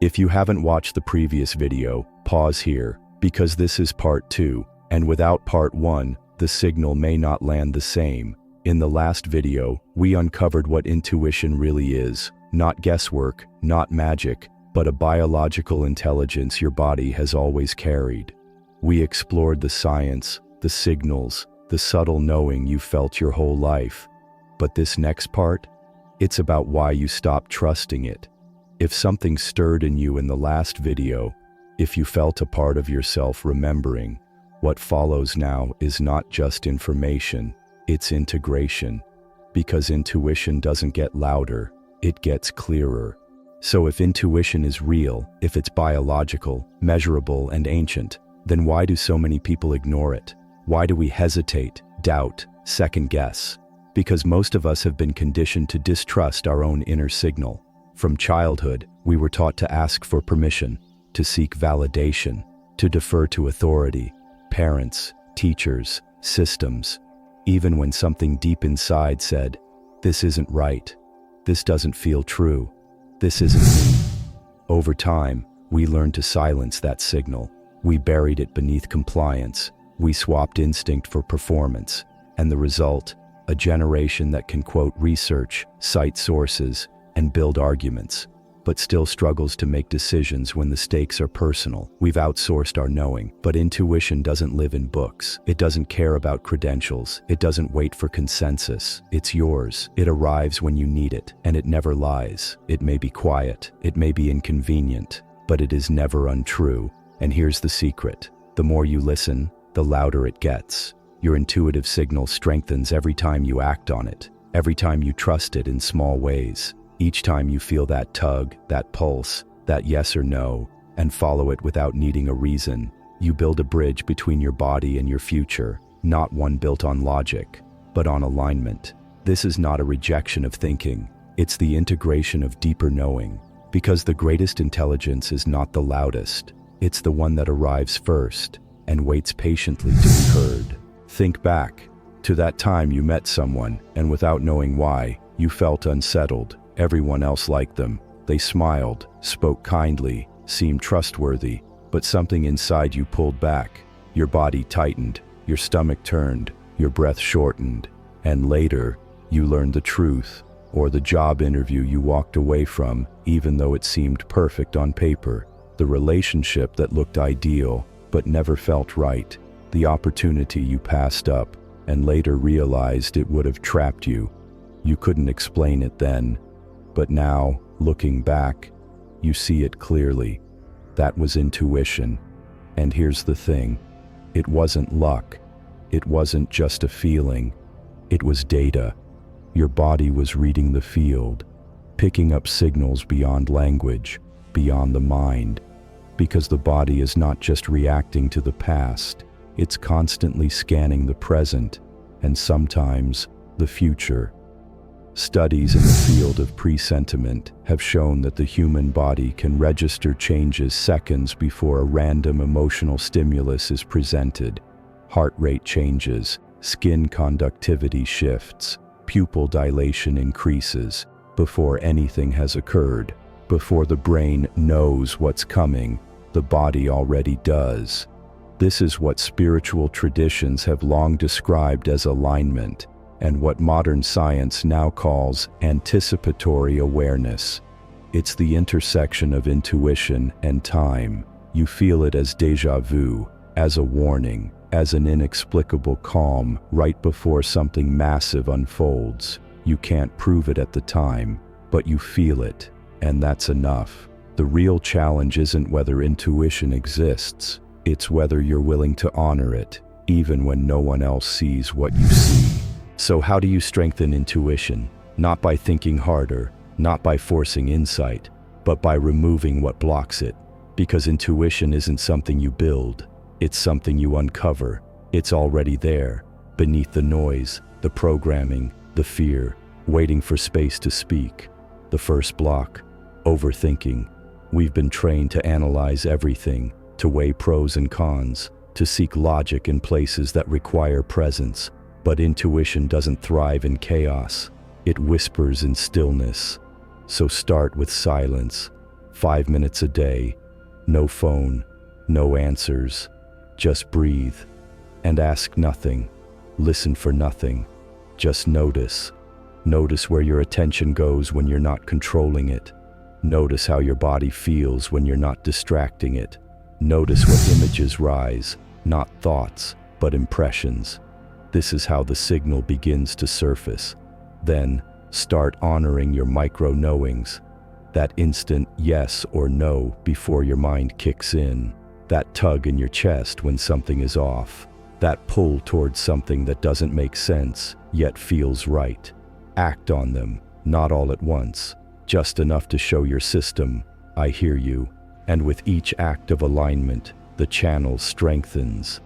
If you haven't watched the previous video, pause here, because this is part 2, and without part 1, the signal may not land the same. In the last video, we uncovered what intuition really is, not guesswork, not magic, but a biological intelligence your body has always carried. We explored the science, the signals, the subtle knowing you felt your whole life. But this next part? It's about why you stopped trusting it. If something stirred in you in the last video, if you felt a part of yourself remembering, what follows now is not just information, it's integration. Because intuition doesn't get louder, it gets clearer. So if intuition is real, if it's biological, measurable, and ancient, then why do so many people ignore it? Why do we hesitate, doubt, second guess? Because most of us have been conditioned to distrust our own inner signal. From childhood, we were taught to ask for permission, to seek validation, to defer to authority, parents, teachers, systems, even when something deep inside said, "This isn't right. This doesn't feel true. This isn't me." Over time, we learned to silence that signal. We buried it beneath compliance. We swapped instinct for performance. And the result? A generation that can quote research, cite sources, and build arguments, but still struggles to make decisions when the stakes are personal. We've outsourced our knowing, but intuition doesn't live in books. It doesn't care about credentials. It doesn't wait for consensus. It's yours. It arrives when you need it, and it never lies. It may be quiet, it may be inconvenient, but it is never untrue. And here's the secret. The more you listen, the louder it gets. Your intuitive signal strengthens every time you act on it, every time you trust it in small ways. Each time you feel that tug, that pulse, that yes or no, and follow it without needing a reason, you build a bridge between your body and your future, not one built on logic, but on alignment. This is not a rejection of thinking, it's the integration of deeper knowing, because the greatest intelligence is not the loudest, it's the one that arrives first and waits patiently to be heard. Think back to that time you met someone, and without knowing why, you felt unsettled. Everyone else liked them. They smiled, spoke kindly, seemed trustworthy, but something inside you pulled back. Your body tightened, your stomach turned, your breath shortened, and later, you learned the truth, or the job interview you walked away from, even though it seemed perfect on paper, the relationship that looked ideal, but never felt right, the opportunity you passed up, and later realized it would have trapped you. You couldn't explain it then. But now, looking back, you see it clearly. That was intuition. And here's the thing. It wasn't luck. It wasn't just a feeling. It was data. Your body was reading the field, picking up signals beyond language, beyond the mind. Because the body is not just reacting to the past, it's constantly scanning the present, and sometimes the future. Studies in the field of presentiment have shown that the human body can register changes seconds before a random emotional stimulus is presented. Heart rate changes, skin conductivity shifts, pupil dilation increases, before anything has occurred. Before the brain knows what's coming, the body already does. This is what spiritual traditions have long described as alignment, and what modern science now calls anticipatory awareness. It's the intersection of intuition and time. You feel it as déjà vu, as a warning, as an inexplicable calm right before something massive unfolds. You can't prove it at the time, but you feel it, and that's enough. The real challenge isn't whether intuition exists, it's whether you're willing to honor it, even when no one else sees what you see. So how do you strengthen intuition? Not by thinking harder, not by forcing insight, but by removing what blocks it. Because intuition isn't something you build, it's something you uncover. It's already there, beneath the noise, the programming, the fear, waiting for space to speak. The first block, overthinking. We've been trained to analyze everything, to weigh pros and cons, to seek logic in places that require presence. But intuition doesn't thrive in chaos. It whispers in stillness. So start with silence. 5 minutes a day, no phone, no answers, just breathe and ask nothing, listen for nothing, just notice. Notice where your attention goes when you're not controlling it. Notice how your body feels when you're not distracting it. Notice what images rise, not thoughts, but impressions. This is how the signal begins to surface. Then, start honoring your micro-knowings. That instant yes or no before your mind kicks in. That tug in your chest when something is off. That pull towards something that doesn't make sense, yet feels right. Act on them, not all at once, just enough to show your system, I hear you. And with each act of alignment, the channel strengthens.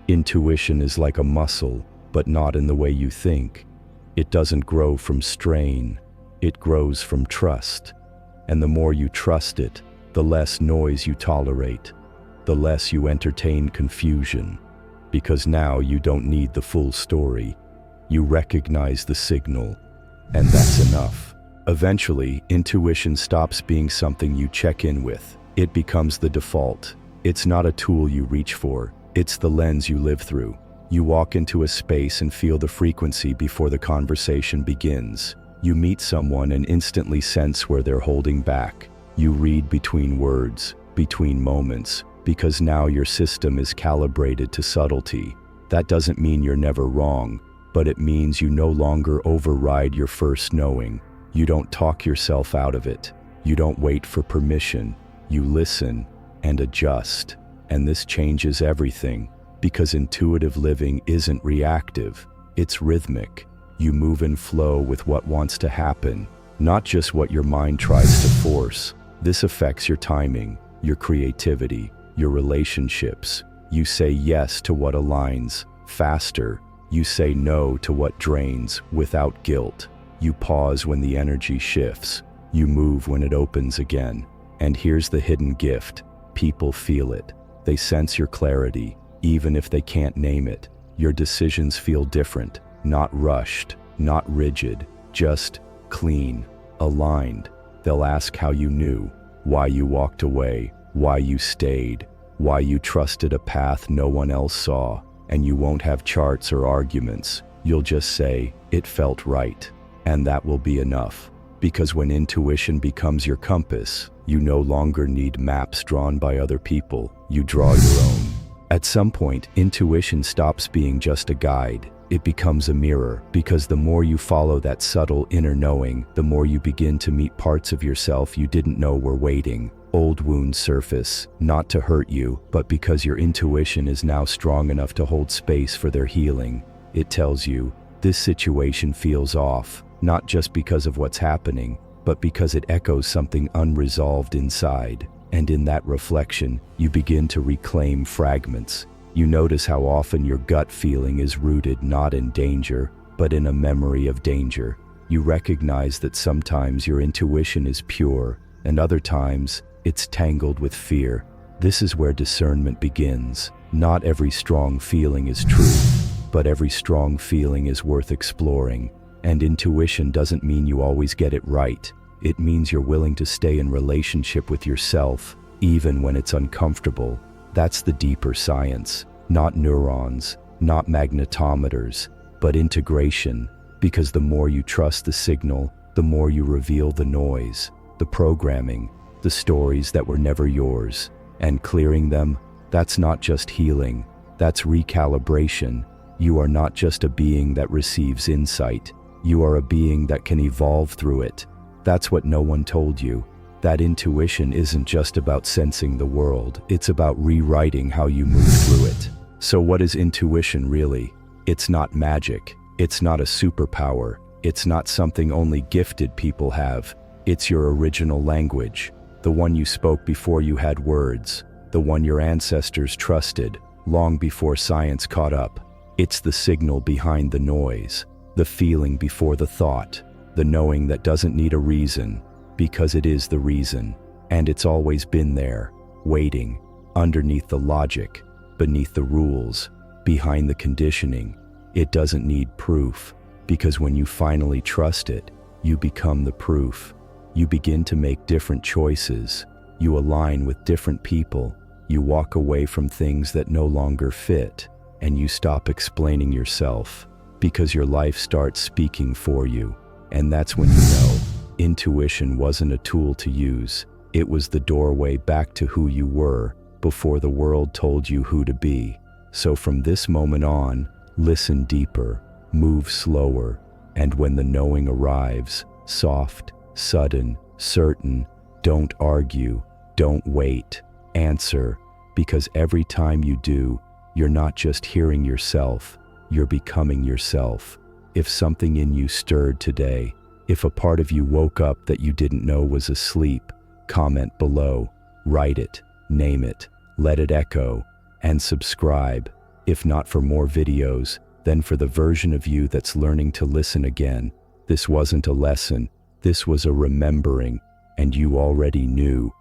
Intuition is like a muscle, but not in the way you think. It doesn't grow from strain, it grows from trust. And the more you trust it, the less noise you tolerate, the less you entertain confusion. Because now you don't need the full story. You recognize the signal, and that's enough. Eventually, intuition stops being something you check in with. It becomes the default. It's not a tool you reach for, it's the lens you live through. You walk into a space and feel the frequency before the conversation begins. You meet someone and instantly sense where they're holding back. You read between words, between moments, because now your system is calibrated to subtlety. That doesn't mean you're never wrong, but it means you no longer override your first knowing. You don't talk yourself out of it. You don't wait for permission. You listen and adjust. And this changes everything, because intuitive living isn't reactive, it's rhythmic. You move and flow with what wants to happen, not just what your mind tries to force. This affects your timing, your creativity, your relationships. You say yes to what aligns, faster. You say no to what drains, without guilt. You pause when the energy shifts. You move when it opens again. And here's the hidden gift. People feel it. They sense your clarity, even if they can't name it. Your decisions feel different, not rushed, not rigid, just clean, aligned. They'll ask how you knew, why you walked away, why you stayed, why you trusted a path no one else saw. And you won't have charts or arguments. You'll just say, it felt right. And that will be enough. Because when intuition becomes your compass, you no longer need maps drawn by other people. You draw your own. At some point, intuition stops being just a guide. It becomes a mirror, because the more you follow that subtle inner knowing, the more you begin to meet parts of yourself you didn't know were waiting. Old wounds surface, not to hurt you, but because your intuition is now strong enough to hold space for their healing. It tells you, this situation feels off, not just because of what's happening, but because it echoes something unresolved inside. And in that reflection, you begin to reclaim fragments. You notice how often your gut feeling is rooted not in danger, but in a memory of danger. You recognize that sometimes your intuition is pure, and other times, it's tangled with fear. This is where discernment begins. Not every strong feeling is true, but every strong feeling is worth exploring. And intuition doesn't mean you always get it right. It means you're willing to stay in relationship with yourself, even when it's uncomfortable. That's the deeper science. Not neurons, not magnetometers, but integration. Because the more you trust the signal, the more you reveal the noise, the programming, the stories that were never yours. And clearing them, that's not just healing, that's recalibration. You are not just a being that receives insight, you are a being that can evolve through it. That's what no one told you. That intuition isn't just about sensing the world, it's about rewriting how you move through it. So what is intuition really? It's not magic, it's not a superpower, it's not something only gifted people have. It's your original language. The one you spoke before you had words, the one your ancestors trusted, long before science caught up. It's the signal behind the noise, the feeling before the thought, the knowing that doesn't need a reason, because it is the reason. And it's always been there, waiting, underneath the logic, beneath the rules, behind the conditioning. It doesn't need proof, because when you finally trust it, you become the proof. You begin to make different choices, You align with different people. You walk away from things that no longer fit, and you stop explaining yourself because your life starts speaking for you. And that's when you know intuition wasn't a tool to use. It was the doorway back to who you were before the world told you who to be. So from this moment on, listen deeper, move slower, and when the knowing arrives, soft, sudden, certain, don't argue, don't wait, answer, because every time you do, you're not just hearing yourself, you're becoming yourself. If something in you stirred today, if a part of you woke up that you didn't know was asleep, comment below, write it, name it, let it echo, and subscribe. If not for more videos, then for the version of you that's learning to listen again. This wasn't a lesson, this was a remembering, and you already knew